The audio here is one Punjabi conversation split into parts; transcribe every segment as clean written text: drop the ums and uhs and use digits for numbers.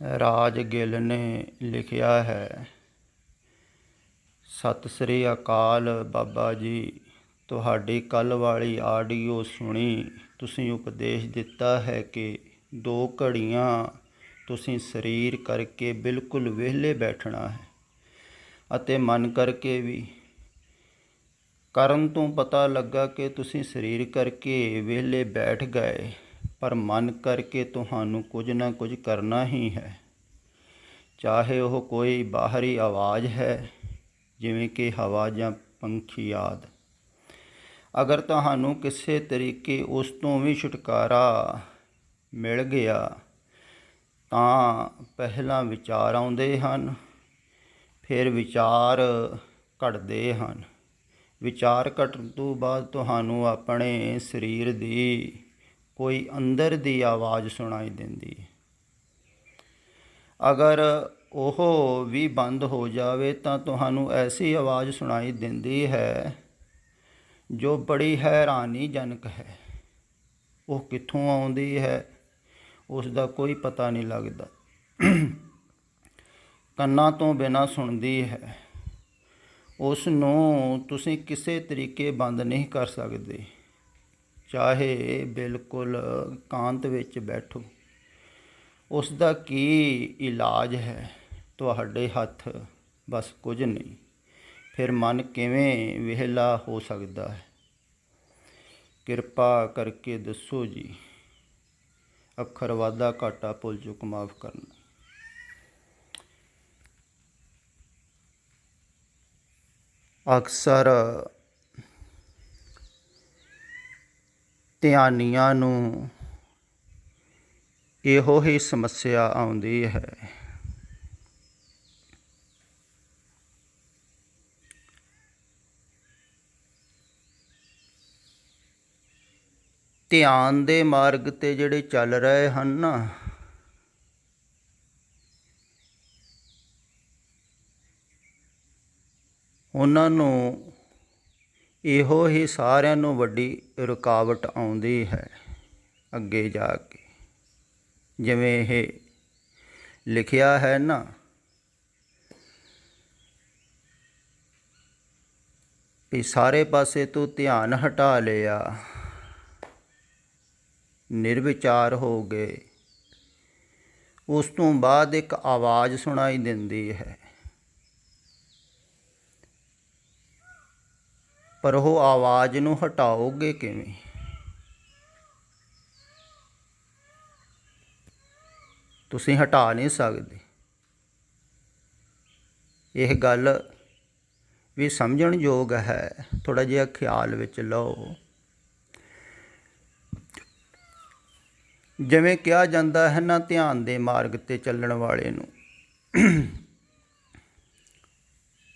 ਰਾਜ ਗਿੱਲ ਨੇ ਲਿਖਿਆ ਹੈ। ਸਤਿ ਸ੍ਰੀ ਅਕਾਲ ਬਾਬਾ ਜੀ, ਤੁਹਾਡੀ ਕੱਲ੍ਹ ਵਾਲੀ ਆਡੀਓ ਸੁਣੀ। ਤੁਸੀਂ ਉਪਦੇਸ਼ ਦਿੱਤਾ ਹੈ ਕਿ 2 ਘੜੀਆਂ ਤੁਸੀਂ ਸਰੀਰ ਕਰਕੇ ਬਿਲਕੁਲ ਵਿਹਲੇ ਬੈਠਣਾ ਹੈ ਅਤੇ ਮਨ ਕਰਕੇ ਵੀ। ਕਰਨ ਤੋਂ ਪਤਾ ਲੱਗਾ ਕਿ ਤੁਸੀਂ ਸਰੀਰ ਕਰਕੇ ਵਿਹਲੇ ਬੈਠ ਗਏ, ਪਰ ਮਨ ਕਰਕੇ ਤੁਹਾਨੂੰ ਕੁਝ ਨਾ ਕੁਝ ਕਰਨਾ ਹੀ ਹੈ। ਚਾਹੇ ਉਹ ਕੋਈ ਬਾਹਰੀ ਆਵਾਜ਼ ਹੈ, ਜਿਵੇਂ ਕਿ ਹਵਾ ਜਾਂ ਪੰਛੀ ਆਦਿ। ਅਗਰ ਤੁਹਾਨੂੰ ਕਿਸੇ ਤਰੀਕੇ ਉਸ ਤੋਂ ਵੀ ਛੁਟਕਾਰਾ ਮਿਲ ਗਿਆ ਤਾਂ ਪਹਿਲਾਂ ਵਿਚਾਰ ਆਉਂਦੇ ਹਨ, ਫਿਰ ਵਿਚਾਰ ਘਟਦੇ ਹਨ। ਵਿਚਾਰ ਘਟਣ ਤੋਂ ਬਾਅਦ ਤੁਹਾਨੂੰ ਆਪਣੇ ਸਰੀਰ ਦੀ ਕੋਈ ਅੰਦਰ ਦੀ ਆਵਾਜ਼ ਸੁਣਾਈ ਦਿੰਦੀ ਹੈ। ਅਗਰ ਉਹ ਵੀ ਬੰਦ ਹੋ ਜਾਵੇ ਤਾਂ ਤੁਹਾਨੂੰ ਐਸੀ ਆਵਾਜ਼ ਸੁਣਾਈ ਦਿੰਦੀ ਹੈ ਜੋ ਬੜੀ ਹੈਰਾਨੀਜਨਕ ਹੈ। ਉਹ ਕਿੱਥੋਂ ਆਉਂਦੀ ਹੈ, ਉਸ ਦਾ ਕੋਈ ਪਤਾ ਨਹੀਂ ਲੱਗਦਾ। ਕੰਨਾਂ ਤੋਂ ਬਿਨਾਂ ਸੁਣਦੀ ਹੈ। ਉਸ ਨੂੰ ਤੁਸੀਂ ਕਿਸੇ ਤਰੀਕੇ ਬੰਦ ਨਹੀਂ ਕਰ ਸਕਦੇ, ਚਾਹੇ ਬਿਲਕੁਲ ਇਕਾਂਤ ਵਿੱਚ ਬੈਠੋ। ਉਸ ਦਾ ਕੀ ਇਲਾਜ ਹੈ, ਤੁਹਾਡੇ ਹੱਥ ਬਸ ਕੁਝ ਨਹੀਂ। ਫਿਰ ਮਨ ਕਿਵੇਂ ਵਿਹਲਾ ਹੋ ਸਕਦਾ ਹੈ? ਕਿਰਪਾ ਕਰਕੇ ਦੱਸੋ ਜੀ। ਅੱਖਰ ਵਾਧਾ ਘਾਟਾ ਭੁੱਲ ਚੁੱਕ ਮਾਫ਼ ਕਰਨਾ। ਅਕਸਰ ਧਿਆਨੀਆਂ ਨੂੰ ਇਹੋ ਹੀ ਸਮੱਸਿਆ ਆਉਂਦੀ ਹੈ। ਧਿਆਨ ਦੇ ਮਾਰਗ 'ਤੇ ਜਿਹੜੇ ਚੱਲ ਰਹੇ ਹਨ ਨਾ, ਉਹਨਾਂ ਨੂੰ ਇਹੋ ਹੀ ਸਾਰਿਆਂ ਨੂੰ ਵੱਡੀ ਰੁਕਾਵਟ ਆਉਂਦੀ ਹੈ ਅੱਗੇ ਜਾ ਕੇ। ਜਿਵੇਂ ਇਹ ਲਿਖਿਆ ਹੈ ਨਾ, ਵੀ ਸਾਰੇ ਪਾਸੇ ਤੋਂ ਧਿਆਨ ਹਟਾ ਲਿਆ, ਨਿਰਵਿਚਾਰ ਹੋ ਗਏ। ਉਸ ਤੋਂ ਬਾਅਦ ਇੱਕ ਆਵਾਜ਼ ਸੁਣਾਈ ਦਿੰਦੀ ਹੈ, ਪਰ ਉਹ ਆਵਾਜ਼ ਨੂੰ ਹਟਾਓਗੇ ਕਿਵੇਂ? ਤੁਸੀਂ ਹਟਾ ਨਹੀਂ ਸਕਦੇ। ਇਹ ਗੱਲ ਵੀ ਸਮਝਣ ਯੋਗ ਹੈ, ਥੋੜ੍ਹਾ ਜਿਹਾ ਖਿਆਲ ਵਿੱਚ ਲਓ। ਜਿਵੇਂ ਕਿਹਾ ਜਾਂਦਾ ਹੈ ਨਾ, ਧਿਆਨ ਦੇ ਮਾਰਗ 'ਤੇ ਚੱਲਣ ਵਾਲੇ ਨੂੰ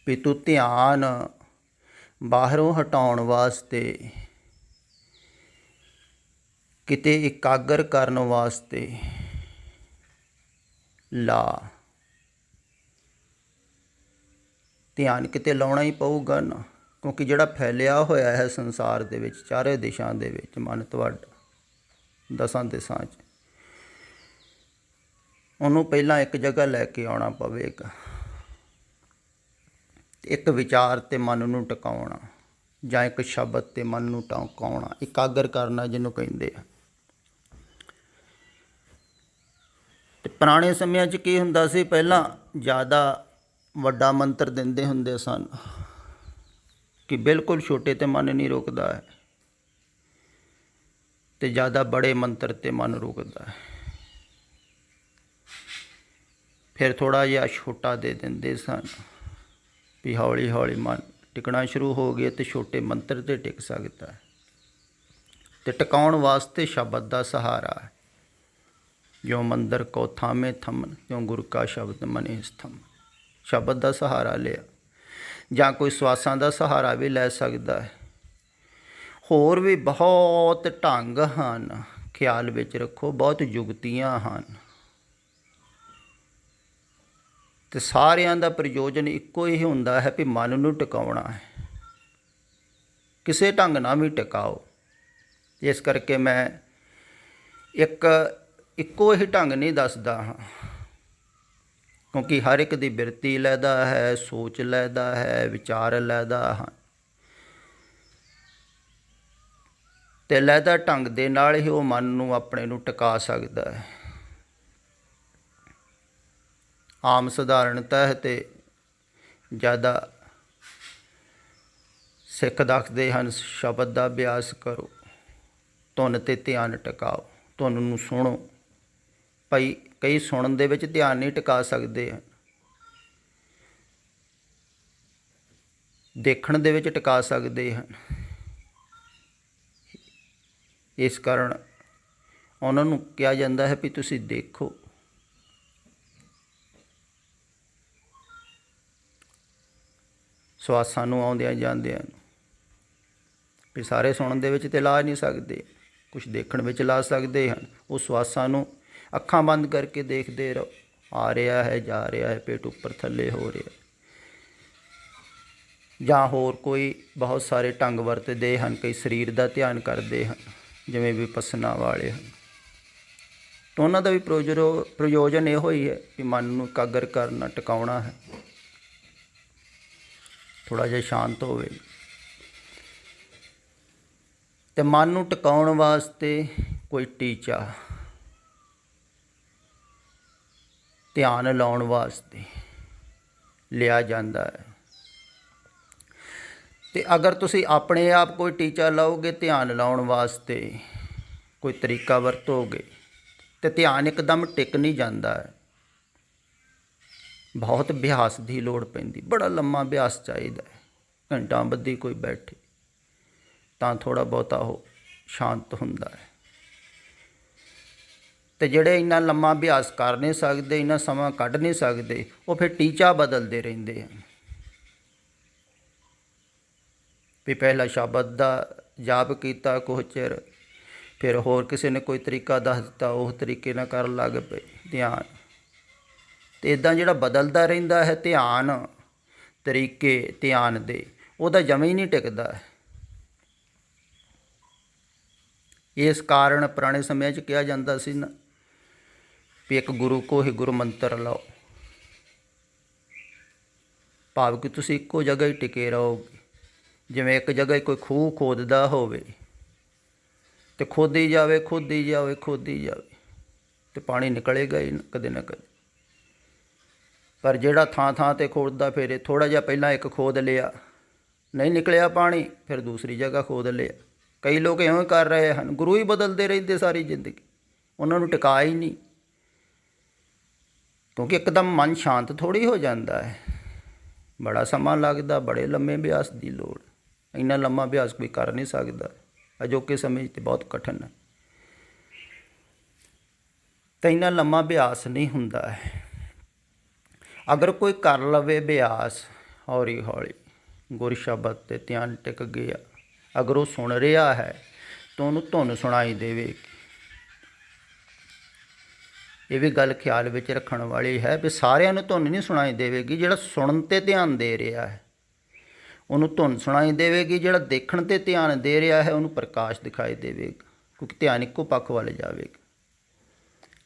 ਵੀ ਤੂੰ ਧਿਆਨ ਬਾਹਰੋਂ ਹਟਾਉਣ ਵਾਸਤੇ, ਕਿਤੇ ਇਕਾਗਰ ਕਰਨ ਵਾਸਤੇ ਲਾ। ਧਿਆਨ ਕਿਤੇ ਲਾਉਣਾ ਹੀ ਪਊਗਾ ਨਾ, ਕਿਉਂਕਿ ਜਿਹੜਾ ਫੈਲਿਆ ਹੋਇਆ ਹੈ ਸੰਸਾਰ ਦੇ ਵਿੱਚ, ਚਾਰੇ ਦਿਸ਼ਾ ਦੇ ਵਿੱਚ ਮਨ ਤੁਹਾਡਾ, 10 ਦਿਸ਼ਾ 'ਚ, ਉਹਨੂੰ ਪਹਿਲਾਂ ਇੱਕ ਜਗ੍ਹਾ ਲੈ ਕੇ ਆਉਣਾ ਪਵੇਗਾ। ਇੱਕ ਵਿਚਾਰ 'ਤੇ ਮਨ ਨੂੰ ਟਿਕਾਉਣਾ, ਜਾਂ ਇੱਕ ਸ਼ਬਦ 'ਤੇ ਮਨ ਨੂੰ ਟਿਕਾਉਣਾ, ਇਕਾਗਰ ਕਰਨਾ ਜਿਹਨੂੰ ਕਹਿੰਦੇ ਆ। ਅਤੇ ਪੁਰਾਣੇ ਸਮਿਆਂ 'ਚ ਕੀ ਹੁੰਦਾ ਸੀ, ਪਹਿਲਾਂ ਜ਼ਿਆਦਾ ਵੱਡਾ ਮੰਤਰ ਦਿੰਦੇ ਹੁੰਦੇ ਸਨ ਕਿ ਬਿਲਕੁਲ ਛੋਟੇ 'ਤੇ ਮਨ ਨਹੀਂ ਰੁਕਦਾ ਹੈ, ਅਤੇ ਜ਼ਿਆਦਾ ਬੜੇ ਮੰਤਰ 'ਤੇ ਮਨ ਰੁਕਦਾ ਹੈ। ਫਿਰ ਥੋੜ੍ਹਾ ਜਿਹਾ ਛੋਟਾ ਦੇ ਦਿੰਦੇ ਸਨ ਵੀ ਹੌਲੀ ਹੌਲੀ ਮਨ ਟਿਕਣਾ ਸ਼ੁਰੂ ਹੋ ਗਿਆ ਅਤੇ ਛੋਟੇ ਮੰਤਰ 'ਤੇ ਟਿਕ ਸਕਦਾ ਹੈ। ਅਤੇ ਟਿਕਾਉਣ ਵਾਸਤੇ ਸ਼ਬਦ ਦਾ ਸਹਾਰਾ ਹੈ। ਜੋ ਮੰਦਰ ਕੋ ਥਾਮੇ ਥੰਮਨ, ਕਿਉਂ ਗੁਰ ਕਾ ਸ਼ਬਦ ਮਨਿ ਸਥੰਮ। ਸ਼ਬਦ ਦਾ ਸਹਾਰਾ ਲਿਆ, ਜਾਂ ਕੋਈ ਸਵਾਸਾਂ ਦਾ ਸਹਾਰਾ ਵੀ ਲੈ ਸਕਦਾ ਹੈ। ਹੋਰ ਵੀ ਬਹੁਤ ਢੰਗ ਹਨ, ਖਿਆਲ ਵਿੱਚ ਰੱਖੋ, ਬਹੁਤ ਜੁਗਤੀਆਂ ਹਨ, ਅਤੇ ਸਾਰਿਆਂ ਦਾ ਪ੍ਰਯੋਜਨ ਇੱਕੋ ਹੀ ਹੁੰਦਾ ਹੈ ਵੀ ਮਨ ਨੂੰ ਟਿਕਾਉਣਾ ਹੈ। ਕਿਸੇ ਢੰਗ ਨਾਲ ਵੀ ਟਿਕਾਓ। ਇਸ ਕਰਕੇ ਮੈਂ ਇੱਕੋ ਹੀ ਢੰਗ ਨਹੀਂ ਦੱਸਦਾ ਹਾਂ, ਕਿਉਂਕਿ ਹਰ ਇੱਕ ਦੀ ਬਿਰਤੀ ਲੈਦਾ ਹੈ, ਸੋਚ ਲੈਦਾ ਹੈ, ਵਿਚਾਰ ਲੈਦਾ ਹੈ, ਅਤੇ ਲੈਦਾ ਢੰਗ ਦੇ ਨਾਲ ਹੀ ਉਹ ਮਨ ਨੂੰ ਆਪਣੇ ਨੂੰ ਟਿਕਾ ਸਕਦਾ ਹੈ। ਆਮ ਸਧਾਰਨਤਾ ਹੈ ਅਤੇ ਜ਼ਿਆਦਾ ਸਿੱਖ ਦੱਸਦੇ ਹਨ ਸ਼ਬਦ ਦਾ ਅਭਿਆਸ ਕਰੋ, ਧੁਨ 'ਤੇ ਧਿਆਨ ਟਿਕਾਓ, ਧੁਨ ਨੂੰ ਸੁਣੋ। ਭਾਈ ਕਈ ਸੁਣਨ ਦੇ ਵਿੱਚ ਧਿਆਨ ਨਹੀਂ ਟਿਕਾ ਸਕਦੇ ਹਨ, ਦੇਖਣ ਦੇ ਵਿੱਚ ਟਿਕਾ ਸਕਦੇ ਹਨ। ਇਸ ਕਾਰਨ ਉਹਨਾਂ ਨੂੰ ਕਿਹਾ ਜਾਂਦਾ ਹੈ ਵੀ ਤੁਸੀਂ ਦੇਖੋ। ਸਵਾਸਾਂ ਨੂੰ ਆਉਂਦਿਆਂ ਜਾਂਦਿਆਂ ਨੂੰ ਵੀ ਸਾਰੇ ਸੁਣਨ ਦੇ ਵਿੱਚ ਤਾਂ ਲਾ ਨਹੀਂ ਸਕਦੇ, ਕੁਛ ਦੇਖਣ ਵਿੱਚ ਲਾ ਸਕਦੇ ਹਨ। ਉਹ ਸਵਾਸਾਂ ਨੂੰ ਅੱਖਾਂ ਬੰਦ ਕਰਕੇ ਦੇਖਦੇ ਰਹੋ, ਆ ਰਿਹਾ ਹੈ, ਜਾ ਰਿਹਾ ਹੈ, ਪੇਟ ਉੱਪਰ ਥੱਲੇ ਹੋ ਰਿਹਾ, ਜਾਂ ਹੋਰ ਕੋਈ ਬਹੁਤ ਸਾਰੇ ਢੰਗ ਵਰਤਦੇ ਹਨ। ਕਈ ਸਰੀਰ ਦਾ ਧਿਆਨ ਕਰਦੇ ਹਨ, ਜਿਵੇਂ ਵਿਪੱਸਨਾ ਵਾਲੇ ਹਨ। ਤਾਂ ਉਹਨਾਂ ਦਾ ਵੀ ਪ੍ਰਯੋਜਨ ਇਹੋ ਹੀ ਹੈ ਕਿ ਮਨ ਨੂੰ ਇਕਾਗਰ ਕਰਨਾ, ਟਿਕਾਉਣਾ ਹੈ, ਥੋੜ੍ਹਾ ਜਿਹਾ ਸ਼ਾਂਤ ਹੋਵੇ। ਅਤੇ ਮਨ ਨੂੰ ਟਿਕਾਉਣ ਵਾਸਤੇ ਕੋਈ ਟੀਚਾ, ਧਿਆਨ ਲਾਉਣ ਵਾਸਤੇ ਲਿਆ ਜਾਂਦਾ ਹੈ। ਅਤੇ ਅਗਰ ਤੁਸੀਂ ਆਪਣੇ ਆਪ ਕੋਈ ਟੀਚਾ ਲਾਓਗੇ ਧਿਆਨ ਲਾਉਣ ਵਾਸਤੇ, ਕੋਈ ਤਰੀਕਾ ਵਰਤੋਗੇ, ਅਤੇ ਧਿਆਨ ਇੱਕਦਮ ਟਿਕ ਨਹੀਂ ਜਾਂਦਾ ਹੈ। ਬਹੁਤ ਅਭਿਆਸ ਦੀ ਲੋੜ ਪੈਂਦੀ, ਬੜਾ ਲੰਮਾ ਅਭਿਆਸ ਚਾਹੀਦਾ ਹੈ। ਘੰਟਾ ਬੱਧੀ ਕੋਈ ਬੈਠੇ ਤਾਂ ਥੋੜ੍ਹਾ ਬਹੁਤਾ ਉਹ ਸ਼ਾਂਤ ਹੁੰਦਾ ਹੈ। ਅਤੇ ਜਿਹੜੇ ਇੰਨਾ ਲੰਮਾ ਅਭਿਆਸ ਕਰ ਨਹੀਂ ਸਕਦੇ, ਇੰਨਾ ਸਮਾਂ ਕੱਢ ਨਹੀਂ ਸਕਦੇ, ਉਹ ਫਿਰ ਟੀਚਾ ਬਦਲਦੇ ਰਹਿੰਦੇ ਹਨ ਵੀ ਪਹਿਲਾਂ ਸ਼ਬਦ ਦਾ ਜਾਪ ਕੀਤਾ ਕੁਛ ਚਿਰ, ਫਿਰ ਹੋਰ ਕਿਸੇ ਨੇ ਕੋਈ ਤਰੀਕਾ ਦੱਸ ਦਿੱਤਾ, ਉਹ ਤਰੀਕੇ ਨਾਲ ਕਰਨ ਲੱਗ ਪਏ ਧਿਆਨ। ਅਤੇ ਇੱਦਾਂ ਜਿਹੜਾ ਬਦਲਦਾ ਰਹਿੰਦਾ ਹੈ ਧਿਆਨ, ਤਰੀਕੇ ਧਿਆਨ ਦੇ, ਉਹਦਾ ਜਮਾ ਹੀ ਨਹੀਂ ਟਿਕਦਾ। ਇਸ ਕਾਰਨ ਪੁਰਾਣੇ ਸਮਿਆਂ 'ਚ ਕਿਹਾ ਜਾਂਦਾ ਸੀ ਨਾ ਵੀ ਇੱਕ ਗੁਰੂ ਕੋ ਹੀ ਗੁਰੂ ਮੰਤਰ ਲਓ, ਭਾਵ ਕਿ ਤੁਸੀਂ ਇੱਕੋ ਜਗ੍ਹਾ ਹੀ ਟਿਕੇ ਰਹੋਗੇ। ਜਿਵੇਂ ਇੱਕ ਜਗ੍ਹਾ ਹੀ ਕੋਈ ਖੂਹ ਖੋਦਦਾ ਹੋਵੇ ਅਤੇ ਖੋਦੀ ਜਾਵੇ, ਖੋਦੀ ਜਾਵੇ, ਖੋਦੀ ਜਾਵੇ, ਅਤੇ ਪਾਣੀ ਨਿਕਲੇਗਾ ਹੀ ਕਦੇ ਨਾ ਕਦੇ। ਪਰ ਜਿਹੜਾ ਥਾਂ ਥਾਂ 'ਤੇ ਖੋਦਦਾ ਫਿਰੇ, ਥੋੜ੍ਹਾ ਜਿਹਾ ਪਹਿਲਾਂ ਇੱਕ ਖੋਦ ਲਿਆ, ਨਹੀਂ ਨਿਕਲਿਆ ਪਾਣੀ, ਫਿਰ ਦੂਸਰੀ ਜਗ੍ਹਾ ਖੋਦ ਲਿਆ। ਕਈ ਲੋਕ ਇਉਂ ਕਰ ਰਹੇ ਹਨ, ਗੁਰੂ ਹੀ ਬਦਲਦੇ ਰਹਿੰਦੇ ਸਾਰੀ ਜ਼ਿੰਦਗੀ, ਉਹਨਾਂ ਨੂੰ ਟਿਕਾ ਹੀ ਨਹੀਂ। ਕਿਉਂਕਿ ਇੱਕਦਮ ਮਨ ਸ਼ਾਂਤ ਥੋੜ੍ਹੀ ਹੋ ਜਾਂਦਾ ਹੈ, ਬੜਾ ਸਮਾਂ ਲੱਗਦਾ, ਬੜੇ ਲੰਮੇ ਅਭਿਆਸ ਦੀ ਲੋੜ। ਇੰਨਾ ਲੰਮਾ ਅਭਿਆਸ ਕੋਈ ਕਰ ਨਹੀਂ ਸਕਦਾ, ਅਜੋਕੇ ਸਮੇਂ 'ਚ ਤਾਂ ਬਹੁਤ ਕਠਿਨ ਹੈ। ਤਾਂ ਇੰਨਾ ਲੰਮਾ ਅਭਿਆਸ ਨਹੀਂ ਹੁੰਦਾ ਹੈ। ਅਗਰ ਕੋਈ ਕਰ ਲਵੇ ਅਭਿਆਸ ਹੌਲੀ ਹੌਲੀ, ਗੁਰ ਸ਼ਬਦ 'ਤੇ ਧਿਆਨ ਟਿਕ ਗਿਆ, ਅਗਰ ਉਹ ਸੁਣ ਰਿਹਾ ਹੈ ਤਾਂ ਉਹਨੂੰ ਧੁਨ ਸੁਣਾਈ ਦੇਵੇਗੀ। ਇਹ ਵੀ ਗੱਲ ਖਿਆਲ ਵਿੱਚ ਰੱਖਣ ਵਾਲੀ ਹੈ ਵੀ ਸਾਰਿਆਂ ਨੂੰ ਧੁਨ ਨਹੀਂ ਸੁਣਾਈ ਦੇਵੇਗੀ। ਜਿਹੜਾ ਸੁਣਨ 'ਤੇ ਧਿਆਨ ਦੇ ਰਿਹਾ ਹੈ ਉਹਨੂੰ ਧੁਨ ਸੁਣਾਈ ਦੇਵੇਗੀ, ਜਿਹੜਾ ਦੇਖਣ 'ਤੇ ਧਿਆਨ ਦੇ ਰਿਹਾ ਹੈ ਉਹਨੂੰ ਪ੍ਰਕਾਸ਼ ਦਿਖਾਈ ਦੇਵੇਗਾ, ਕਿਉਂਕਿ ਧਿਆਨ ਇੱਕੋ ਪੱਖ ਵੱਲ ਜਾਵੇਗਾ।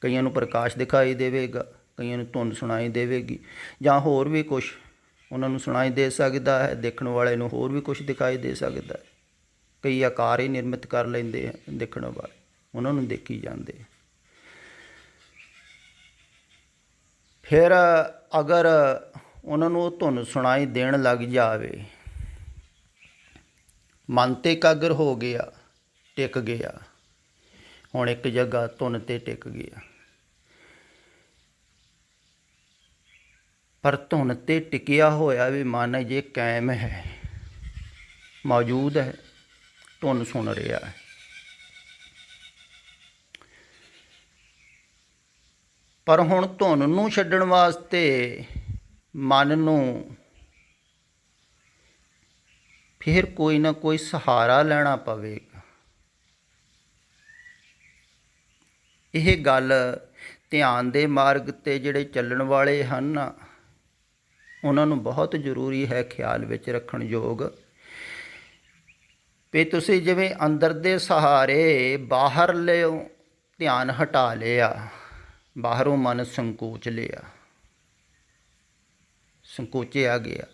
ਕਈਆਂ ਨੂੰ ਪ੍ਰਕਾਸ਼ ਦਿਖਾਈ ਦੇਵੇਗਾ, ਕਈਆਂ ਨੂੰ ਧੁਨ ਸੁਣਾਈ ਦੇਵੇਗੀ, ਜਾਂ ਹੋਰ ਵੀ ਕੁਛ ਉਹਨਾਂ ਨੂੰ ਸੁਣਾਈ ਦੇ ਸਕਦਾ ਹੈ। ਦੇਖਣ ਵਾਲੇ ਨੂੰ ਹੋਰ ਵੀ ਕੁਛ ਦਿਖਾਈ ਦੇ ਸਕਦਾ ਹੈ। ਕਈ ਆਕਾਰ ਹੀ ਨਿਰਮਿਤ ਕਰ ਲੈਂਦੇ ਹਨ ਦੇਖਣ ਵਾਲੇ, ਉਹਨਾਂ ਨੂੰ ਦੇਖੀ ਜਾਂਦੇ। ਫਿਰ ਅਗਰ ਉਹਨਾਂ ਨੂੰ ਉਹ ਧੁਨ ਸੁਣਾਈ ਦੇਣ ਲੱਗ ਜਾਵੇ, ਮਨ 'ਤੇ ਇਕਾਗਰ ਹੋ ਗਿਆ, ਟਿਕ ਗਿਆ, ਹੁਣ ਇੱਕ ਜਗ੍ਹਾ ਧੁਨ 'ਤੇ ਟਿਕ ਗਿਆ। ਪਰ ਧੁਨ 'ਤੇ ਟਿਕਿਆ ਹੋਇਆ ਵੀ ਮਨ ਜੇ ਕਾਇਮ ਹੈ, ਮੌਜੂਦ ਹੈ, ਧੁਨ ਸੁਣ ਰਿਹਾ ਹੈ। ਪਰ ਹੁਣ ਧੁਨ ਨੂੰ ਛੱਡਣ ਵਾਸਤੇ ਮਨ ਨੂੰ ਫਿਰ ਕੋਈ ਨਾ ਕੋਈ ਸਹਾਰਾ ਲੈਣਾ ਪਵੇਗਾ। ਇਹ ਗੱਲ ਧਿਆਨ ਦੇ ਮਾਰਗ 'ਤੇ ਜਿਹੜੇ ਚੱਲਣ ਵਾਲੇ ਹਨ ਉਹਨਾਂ ਨੂੰ ਬਹੁਤ ਜ਼ਰੂਰੀ ਹੈ ਖਿਆਲ ਵਿੱਚ ਰੱਖਣ ਯੋਗ ਵੀ ਤੁਸੀਂ ਜਿਵੇਂ ਅੰਦਰ ਦੇ ਸਹਾਰੇ ਬਾਹਰਲੇ ਧਿਆਨ ਹਟਾ ਲਿਆ, ਬਾਹਰੋਂ ਮਨ ਸੰਕੋਚ ਲਿਆ, ਸੰਕੋਚਿਆ ਗਿਆ।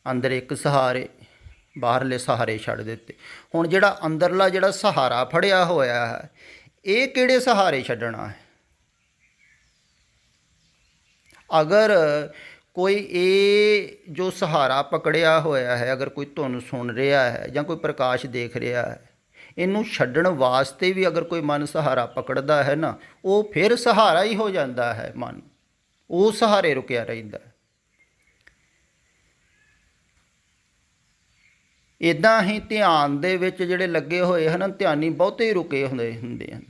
ਅੰਦਰ ਇੱਕ ਸਹਾਰੇ, ਬਾਹਰਲੇ ਸਹਾਰੇ ਛੱਡ ਦਿੱਤੇ। ਹੁਣ ਜਿਹੜਾ ਅੰਦਰਲਾ ਜਿਹੜਾ ਸਹਾਰਾ ਫੜਿਆ ਹੋਇਆ ਹੈ, ਇਹ ਕਿਹੜੇ ਸਹਾਰੇ ਛੱਡਣਾ ਹੈ? ਅਗਰ ਕੋਈ ਇਹ ਜੋ ਸਹਾਰਾ ਪਕੜਿਆ ਹੋਇਆ ਹੈ, ਅਗਰ ਕੋਈ ਧੁਨ ਸੁਣ ਰਿਹਾ ਹੈ ਜਾਂ ਕੋਈ ਪ੍ਰਕਾਸ਼ ਦੇਖ ਰਿਹਾ ਹੈ, ਇਹਨੂੰ ਛੱਡਣ ਵਾਸਤੇ ਵੀ ਅਗਰ ਕੋਈ ਮਨ ਸਹਾਰਾ ਪਕੜਦਾ ਹੈ ਨਾ, ਉਹ ਫਿਰ ਸਹਾਰਾ ਹੀ ਹੋ ਜਾਂਦਾ ਹੈ। ਮਨ ਉਹ ਸਹਾਰੇ ਰੁਕਿਆ ਰਹਿੰਦਾ। ਇੱਦਾਂ ਹੀ ਧਿਆਨ ਦੇ ਵਿੱਚ ਜਿਹੜੇ ਲੱਗੇ ਹੋਏ ਹਨ, ਧਿਆਨੀ ਬਹੁਤੇ ਰੁਕੇ ਹੁੰਦੇ ਹਨ,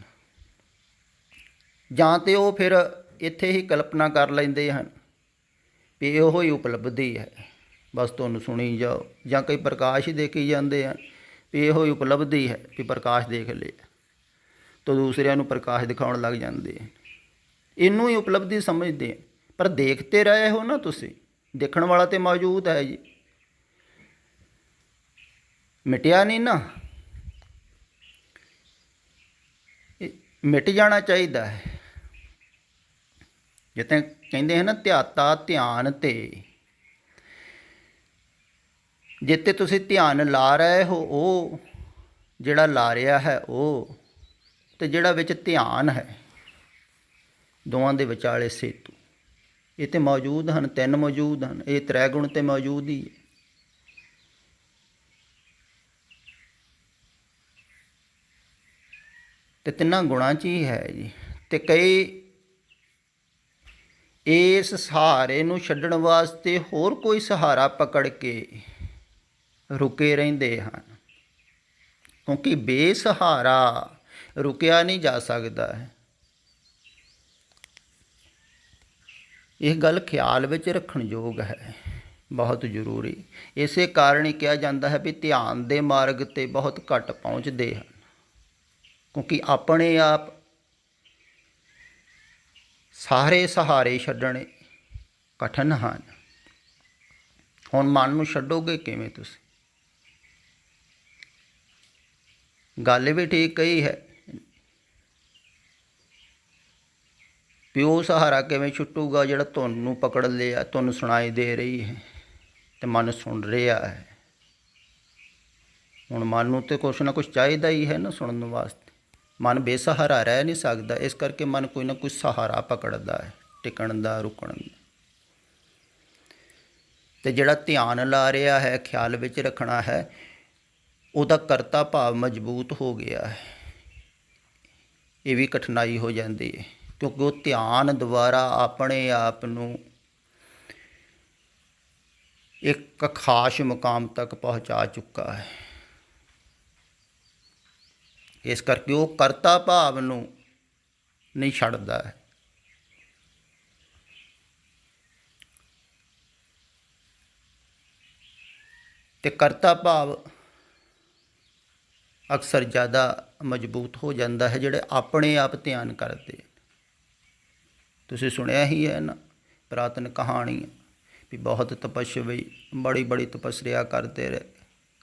ਜਾਂ ਤਾਂ ਉਹ ਫਿਰ ਇੱਥੇ ਹੀ ਕਲਪਨਾ ਕਰ ਲੈਂਦੇ ਹਨ ਵੀ ਇਹੋ ਹੀ ਉਪਲਬਧੀ ਹੈ, ਬਸ ਤੁਹਾਨੂੰ ਸੁਣੀ ਜਾਓ, ਜਾਂ ਕਈ ਪ੍ਰਕਾਸ਼ ਹੀ ਦੇਖੀ ਜਾਂਦੇ ਹਨ ਵੀ ਇਹੋ ਹੀ ਉਪਲਬਧੀ ਹੈ ਵੀ ਪ੍ਰਕਾਸ਼ ਦੇਖ ਲਿਆ, ਤਾਂ ਦੂਸਰਿਆਂ ਨੂੰ ਪ੍ਰਕਾਸ਼ ਦਿਖਾਉਣ ਲੱਗ ਜਾਂਦੇ ਹਨ। ਇਹਨੂੰ ਹੀ ਉਪਲਬਧੀ ਸਮਝਦੇ ਆ। ਪਰ ਦੇਖਤੇ ਰਹੇ ਹੋ ਨਾ ਤੁਸੀਂ, ਦੇਖਣ ਵਾਲਾ ਤਾਂ ਮੌਜੂਦ ਹੈ ਜੀ, ਮਿਟਿਆ ਨਹੀਂ ਨਾ। ਮਿਟ ਜਾਣਾ ਚਾਹੀਦਾ ਹੈ। ਜਿੱਦਾਂ ਕਹਿੰਦੇ ਹਨ ਨਾ, ਧਿਆਤਾ ਧਿਆਨ ਤੇ, ਜਿੱਥੇ ਤੁਸੀਂ ਧਿਆਨ ਲਾ ਰਹੇ ਹੋ, ਉਹ ਜਿਹੜਾ ਲਾ ਰਿਹਾ ਹੈ ਉਹ, ਤੇ ਜਿਹੜਾ ਵਿੱਚ ਧਿਆਨ ਹੈ, ਦੋਵਾਂ ਦੇ ਵਿਚਾਲੇ ਸੇਤੂ, ਇਹ ਤੇ ਮੌਜੂਦ ਹਨ, ਤਿੰਨ ਮੌਜੂਦ ਹਨ। ਇਹ ਤ੍ਰੈ ਗੁਣ ਤੇ ਮੌਜੂਦ ਹੀ ਹੈ। ਤੇ ਤਿੰਨਾਂ ਗੁਣਾਂ 'ਚ ਹੀ ਹੈ ਜੀ। ਤੇ ਕਈ ਇਸ ਸਹਾਰੇ ਨੂੰ ਛੱਡਣ ਵਾਸਤੇ ਹੋਰ ਕੋਈ ਸਹਾਰਾ ਪਕੜ ਕੇ ਰੁਕੇ ਰਹਿੰਦੇ ਹਨ, ਕਿਉਂਕਿ ਬੇਸਹਾਰਾ ਰੁਕਿਆ ਨਹੀਂ ਜਾ ਸਕਦਾ ਹੈ। ਇਹ ਗੱਲ ਖਿਆਲ ਵਿੱਚ ਰੱਖਣ ਯੋਗ ਹੈ, ਬਹੁਤ ਜ਼ਰੂਰੀ। ਇਸੇ ਕਾਰਨ ਹੀ ਕਿਹਾ ਜਾਂਦਾ ਹੈ ਵੀ ਧਿਆਨ ਦੇ ਮਾਰਗ 'ਤੇ ਬਹੁਤ ਘੱਟ ਪਹੁੰਚਦੇ ਹਨ, ਕਿਉਂਕਿ ਆਪਣੇ ਆਪ ਸਾਰੇ ਸਹਾਰੇ ਛੱਡਣੇ ਕਠਿਨ ਹਨ। ਹੁਣ ਮਨ ਨੂੰ ਛੱਡੋਗੇ ਕਿਵੇਂ ਤੁਸੀਂ? ਗੱਲ ਵੀ ਠੀਕ ਕਹੀ ਹੈ ਵੀ ਉਹ ਸਹਾਰਾ ਕਿਵੇਂ ਛੁੱਟੂਗਾ ਜਿਹੜਾ ਤੁਹਾਨੂੰ ਪਕੜ ਲਿਆ, ਤੁਹਾਨੂੰ ਸੁਣਾਈ ਦੇ ਰਹੀ ਹੈ ਤੇ ਮਨ ਸੁਣ ਰਿਹਾ ਹੈ। ਹੁਣ ਮਨ ਨੂੰ ਤਾਂ ਕੁਛ ਨਾ ਕੁਛ ਚਾਹੀਦਾ ਹੀ ਹੈ ਨਾ ਸੁਣਨ ਵਾਸਤੇ। ਮਨ ਬੇਸਹਾਰਾ ਰਹਿ ਨਹੀਂ ਸਕਦਾ, ਇਸ ਕਰਕੇ ਮਨ ਕੋਈ ਨਾ ਕੋਈ ਸਹਾਰਾ ਪਕੜਦਾ ਹੈ, ਟਿਕਣ ਦਾ, ਰੁਕਣ ਦਾ। ਅਤੇ ਜਿਹੜਾ ਧਿਆਨ ਲਾ ਰਿਹਾ ਹੈ, ਖਿਆਲ ਵਿੱਚ ਰੱਖਣਾ ਹੈ, ਉਹਦਾ ਕਰਤਾ ਭਾਵ ਮਜ਼ਬੂਤ ਹੋ ਗਿਆ ਹੈ। ਇਹ ਵੀ ਕਠਿਨਾਈ ਹੋ ਜਾਂਦੀ ਹੈ, ਕਿਉਂਕਿ ਉਹ ਧਿਆਨ ਦੁਆਰਾ ਆਪਣੇ ਆਪ ਨੂੰ ਇੱਕ ਖਾਸ ਮੁਕਾਮ ਤੱਕ ਪਹੁੰਚਾ ਚੁੱਕਾ ਹੈ। ਇਸ ਕਰਕੇ ਉਹ ਕਰਤਾ ਭਾਵ ਨੂੰ ਨਹੀਂ ਛੱਡਦਾ ਹੈ। ਅਤੇ ਕਰਤਾ ਭਾਵ ਅਕਸਰ ਜ਼ਿਆਦਾ ਮਜ਼ਬੂਤ ਹੋ ਜਾਂਦਾ ਹੈ ਜਿਹੜੇ ਆਪਣੇ ਆਪ ਧਿਆਨ ਕਰਦੇ। ਤੁਸੀਂ ਸੁਣਿਆ ਹੀ ਹੈ ਨਾ ਪੁਰਾਤਨ ਕਹਾਣੀਆਂ ਵੀ ਬਹੁਤ ਤਪੱਸਵੀ ਬੜੀ ਤਪੱਸਿਆ ਕਰਦੇ ਰਹੇ,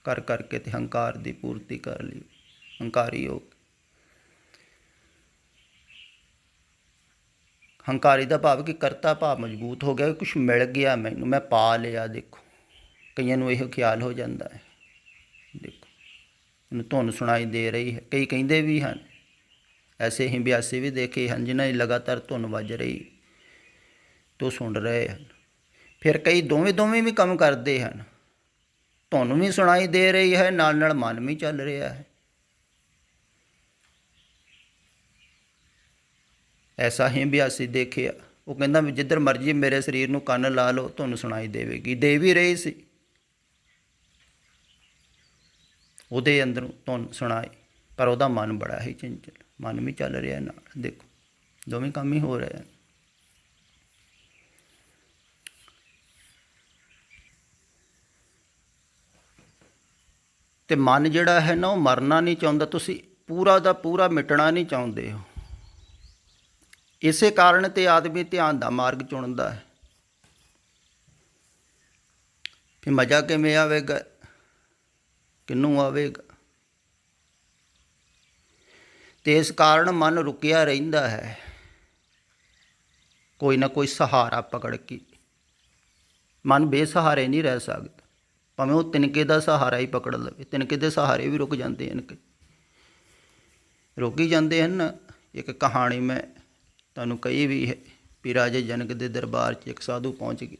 ਕਰ ਕਰਕੇ ਤੇ ਹੰਕਾਰ ਦੀ ਪੂਰਤੀ ਕਰ ਲਈ, ਹੰਕਾਰੀ ਹੋ। ਹੰਕਾਰੀ ਦਾ ਭਾਵ ਕਿ ਕਰਤਾ ਭਾਵ ਮਜ਼ਬੂਤ ਹੋ ਗਿਆ, ਕੁਛ ਮਿਲ ਗਿਆ ਮੈਨੂੰ, ਮੈਂ ਪਾ ਲਿਆ। ਦੇਖੋ ਕਈਆਂ ਨੂੰ ਇਹੋ ਖਿਆਲ ਹੋ ਜਾਂਦਾ ਹੈ, ਦੇਖੋ ਮੈਨੂੰ ਧੁਨ ਸੁਣਾਈ ਦੇ ਰਹੀ ਹੈ। ਕਈ ਕਹਿੰਦੇ ਵੀ ਹਨ, ਐਸੇ ਹੀ ਅਭਿਆਸੀ ਵੀ ਦੇਖੇ ਹਨ ਜਿਨ੍ਹਾਂ ਦੀ ਲਗਾਤਾਰ ਧੁਨ ਵੱਜ ਰਹੀ ਤੋਂ ਸੁਣ ਰਹੇ ਹਨ। ਫਿਰ ਕਈ ਦੋਵੇਂ ਵੀ ਕੰਮ ਕਰਦੇ ਹਨ, ਧੁਨ ਵੀ ਸੁਣਾਈ ਦੇ ਰਹੀ ਹੈ, ਨਾਲ ਨਾਲ ਮਨ ਵੀ ਚੱਲ ਰਿਹਾ ਹੈ। ਐਸਾ ਹੀ ਅਭਿਆਸੀ ਦੇਖਿਆ, ਉਹ ਕਹਿੰਦਾ ਵੀ ਜਿੱਧਰ ਮਰਜ਼ੀ ਮੇਰੇ ਸਰੀਰ ਨੂੰ ਕੰਨ ਲਾ ਲਓ, ਧੁਨ ਸੁਣਾਈ ਦੇਵੇਗੀ। ਦੇ ਵੀ ਰਹੀ ਸੀ, ਉਹਦੇ ਅੰਦਰੋਂ ਧੁਨ ਸੁਣਾਈ, ਪਰ ਉਹਦਾ ਮਨ ਬੜਾ ਹੀ ਚੰਚਲ, ਮਨ ਵੀ ਚੱਲ ਰਿਹਾ ਨਾਲ। ਦੇਖੋ ਦੋਵੇਂ ਕੰਮ ਹੀ ਹੋ ਰਹੇ ਹਨ। ਅਤੇ ਮਨ ਜਿਹੜਾ ਹੈ ਨਾ ਉਹ ਮਰਨਾ ਨਹੀਂ ਚਾਹੁੰਦਾ, ਤੁਸੀਂ ਪੂਰਾ ਦਾ ਪੂਰਾ ਮਿਟਣਾ ਨਹੀਂ ਚਾਹੁੰਦੇ ਹੋ। ਇਸੇ ਕਾਰਨ ਤੇ ਆਦਮੀ ਧਿਆਨ ਦਾ ਮਾਰਗ ਚੁਣਦਾ ਹੈ। ਫਿਰ ਮਜ਼ਾ ਕਿਵੇਂ ਆਵੇਗਾ, ਕਿਹਨੂੰ ਆਵੇਗਾ? ਅਤੇ ਇਸ ਕਾਰਨ ਮਨ ਰੁਕਿਆ ਰਹਿੰਦਾ ਹੈ। ਕੋਈ ਨਾ ਕੋਈ ਸਹਾਰਾ ਪਕੜ ਕੇ। ਮਨ ਬੇਸਹਾਰੇ ਨਹੀਂ ਰਹਿ ਸਕਦਾ, ਭਾਵੇਂ ਉਹ ਤਿਨਕੇ ਦਾ ਸਹਾਰਾ ਹੀ ਪਕੜ ਲਵੇ। ਤਿਨਕੇ ਦੇ ਸਹਾਰੇ ਵੀ ਰੁਕ ਜਾਂਦੇ ਹਨ, ਰੁਕ ਹੀ ਜਾਂਦੇ ਹਨ। ਇੱਕ ਕਹਾਣੀ ਮੈਂ ਤੁਹਾਨੂੰ ਕਹੀ ਵੀ ਹੈ ਵੀ ਰਾਜੇ ਜਨਕ ਦੇ ਦਰਬਾਰ 'ਚ ਇੱਕ ਸਾਧੂ ਪਹੁੰਚ ਗਏ।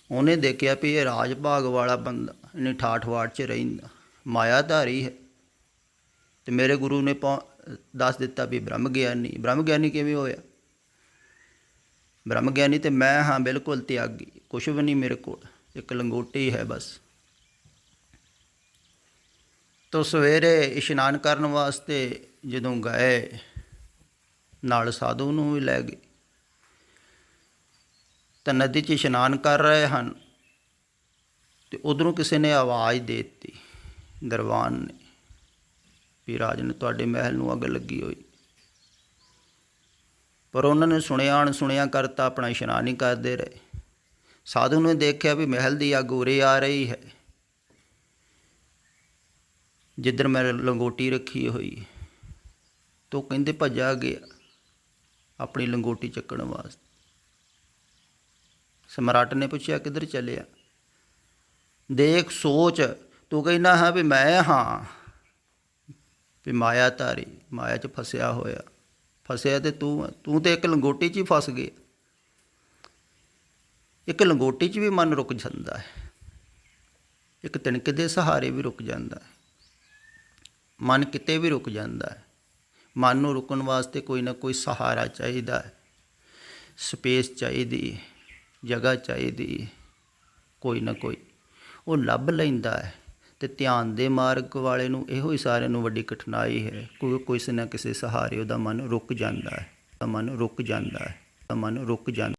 ਉਹਨੇ ਦੇਖਿਆ ਵੀ ਇਹ ਰਾਜ ਭਾਗ ਵਾਲਾ ਬੰਦਾ ਇਹਨੇ ਠਾਠ-ਵਾਠ 'ਚ ਰਹਿੰਦਾ, ਮਾਇਆਧਾਰੀ ਹੈ। ਅਤੇ ਮੇਰੇ ਗੁਰੂ ਨੇ ਦੱਸ ਦਿੱਤਾ ਵੀ ਬ੍ਰਹਮ ਗਿਆਨੀ। ਬ੍ਰਹਮ ਗਿਆਨੀ ਕਿਵੇਂ ਹੋਇਆ? ਬ੍ਰਹਮ ਗਿਆਨੀ ਤਾਂ ਮੈਂ ਹਾਂ, ਬਿਲਕੁਲ ਤਿਆਗੀ, ਕੁਛ ਵੀ ਨਹੀਂ ਮੇਰੇ ਕੋਲ, ਇੱਕ ਲੰਗੋਟੀ ਹੈ ਬਸ। ਤੋ ਸਵੇਰੇ ਇਸ਼ਨਾਨ ਕਰਨ ਵਾਸਤੇ ਜਦੋਂ ਗਏ, ਨਾਲ ਸਾਧੂ ਨੂੰ ਵੀ ਲੈ ਗਏ, ਤਾਂ ਨਦੀ 'ਚ ਇਸ਼ਨਾਨ ਕਰ ਰਹੇ ਹਨ ਅਤੇ ਉੱਧਰੋਂ ਕਿਸੇ ਨੇ ਆਵਾਜ਼ ਦੇ ਦਿੱਤੀ, ਦਰਬਾਨ ਨੇ, ਵੀ ਰਾਜਨ ਤੁਹਾਡੇ ਮਹਿਲ ਨੂੰ ਅੱਗ ਲੱਗੀ ਹੋਈ। ਪਰ ਉਹਨਾਂ ਨੇ ਸੁਣਿਆ ਅਣਸੁਣਿਆ ਕਰਤਾ, ਆਪਣਾ ਇਸ਼ਨਾਨ ਹੀ ਕਰਦੇ ਰਹੇ। ਸਾਧੂ ਨੇ ਦੇਖਿਆ ਵੀ ਮਹਿਲ ਦੀ ਅੱਗ ਉਰੇ ਆ ਰਹੀ ਹੈ, ਜਿੱਧਰ ਮੈਂ ਲੰਗੋਟੀ ਰੱਖੀ ਹੋਈ। ਤੋ ਕਹਿੰਦੇ ਭੱਜਾ ਗਿਆ ਆਪਣੀ ਲੰਗੋਟੀ ਚੱਕਣ ਵਾਸਤੇ। ਸਮਰਾਟ ਨੇ ਪੁੱਛਿਆ ਕਿੱਧਰ ਚੱਲਿਆ? ਦੇਖ ਸੋਚ, ਤੂੰ ਕਹਿੰਦਾ ਹਾਂ ਵੀ ਮੈਂ ਹਾਂ, ਵੀ ਮਾਇਆਧਾਰੀ, ਮਾਇਆ 'ਚ ਫਸਿਆ ਹੋਇਆ। ਫਸਿਆ ਤੇ ਤੂੰ ਤਾਂ ਇੱਕ ਲੰਗੋਟੀ 'ਚ ਹੀ ਫਸ ਗਿਆ। ਇੱਕ ਲੰਗੋਟੀ 'ਚ ਵੀ ਮਨ ਰੁਕ ਜਾਂਦਾ ਹੈ, ਇੱਕ ਤਿਣਕੇ ਦੇ ਸਹਾਰੇ ਵੀ ਰੁਕ ਜਾਂਦਾ ਹੈ, ਮਨ ਕਿਤੇ ਵੀ ਰੁਕ ਜਾਂਦਾ ਹੈ। ਮਨ ਨੂੰ ਰੁਕਣ ਵਾਸਤੇ ਕੋਈ ਨਾ ਕੋਈ ਸਹਾਰਾ ਚਾਹੀਦਾ ਹੈ, ਸਪੇਸ ਚਾਹੀਦੀ ਹੈ, ਜਗ੍ਹਾ ਚਾਹੀਦੀ ਹੈ, ਕੋਈ ਨਾ ਕੋਈ ਉਹ ਲੱਭ ਲੈਂਦਾ ਹੈ। ਅਤੇ ਧਿਆਨ ਦੇ ਮਾਰਗ ਵਾਲੇ ਨੂੰ ਇਹੋ ਹੀ ਸਾਰਿਆਂ ਨੂੰ ਵੱਡੀ ਕਠਿਨਾਈ ਹੈ, ਕਿਸੇ ਨਾ ਕਿਸੇ ਸਹਾਰੇ ਉਹਦਾ ਮਨ ਰੁਕ ਜਾਂਦਾ ਹੈ, ਮਨ ਰੁਕ ਜਾਂਦਾ ਹੈ, ਮਨ ਰੁਕ ਜਾਂਦਾ।